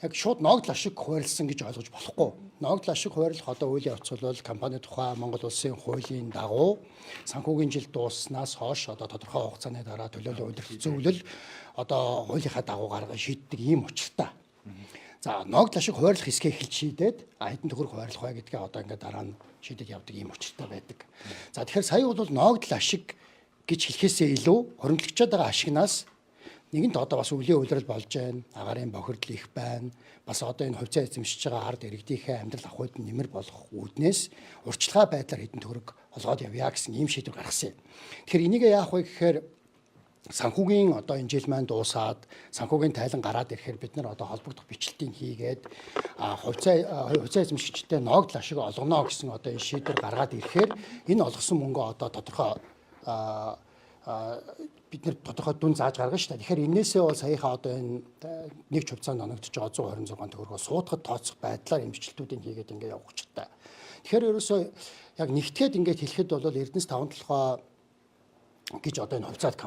яг шууд ногдол ашиг хуваарлсан гэж ойлгож болохгүй. Ногдол ашиг хуваарлах одоо үйл явц бол компани тухай Монгол улсын хуулийн дагуу санхүүгийн жил дууссанаас хойш одоо тодорхой хугацааны дараа төлөөлөл удирдах зөвлөл одоо хуулийнхаа дагуу гаргаж шийддэг ийм учиртай. За ногдол ашиг хуваарлах хэсгээ эхэлж шийдээд хэдэн төгрөг хуваарлах вэ гэдгээ одоо ингээд дараа нь шийдэж явдаг ийм учиртай байдаг. За тэгэхээр сая бол ногдол ашиг гэж хэлэхээсээ илүү хоригдлогчод байгаа ашигнаас нэгэнт одоо бас өвлийн үйлрэл болж байна, агаарын бохирдол их байна. Бас одоо энэ хувьцаа эзэмшиж байгаа ард иргэдийнхээ амьдрал авах үед нэмэр болох үүднээс урьдчилгаа байдлаар хэдэн төгрөг олгоод явъя гэсэн ийм шийдвэр гаргасан юм. Тэгэхээр энийг яах вэ гэхээр санхүүгийн одоо энэ жил маань дуусаад санхүүгийн тайлан гараад ирэхээр бид нар одоо холбогдох бичлэлтийг хийгээд хувьцаа эзэмшигчтэй ногдол ашиг олгоно гэсэн одоо энэ шийдвэр гаргаад ирэхээр энэ олгосон мөнгө одоо тодорхой бид нар тодорхой дүн зааж гаргана шүү дээ. Тэгэхээр энээсээ бол саяхан одоо энэ нэг ч хувьцаанд оногдож байгаа 126 төгрөгөө суутгад тооцох байдлаар эмчилтүүдийг хийгээд ингээд явах учиртай. Тэгэхээр ерөөсөө яг нэгтгэхэд ингээд хэлэхэд бол Эрдэнэс 5 толгой гэж одоо энэ хувьцаат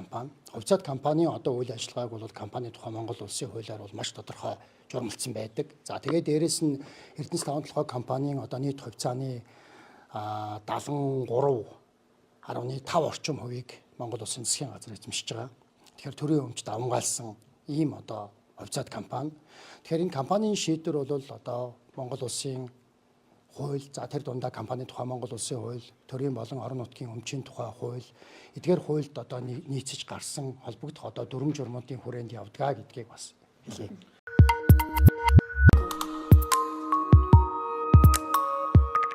компани одоо үйл ажиллагааг бол компани тухай Монгол улсын хуулиар бол маш тодорхой журмалцсан байдаг. За тэгээд дээрэс нь Эрдэнэс 5 толгой компанийн одоо нийт хувьцааны 73.5 орчим хувийг Монгол улсын засгийн газар эзэмшиж байгаа. Тэгэхээр төрийн өмчт давмгаалсан ийм одоо хувьцаат компани. Тэгэхээр энэ компанийн шийдвэр бол одоо Монгол улсын хууль, за тэр дундаа компани тухай Монгол улсын хууль, төрийн болон орон нутгийн өмчийн тухай хууль, эдгээр хуульд одоо нийцэж гарсан холбогдох одоо дүрм журмуудын хүрээнд явдгаа гэдгийг бас хэлье.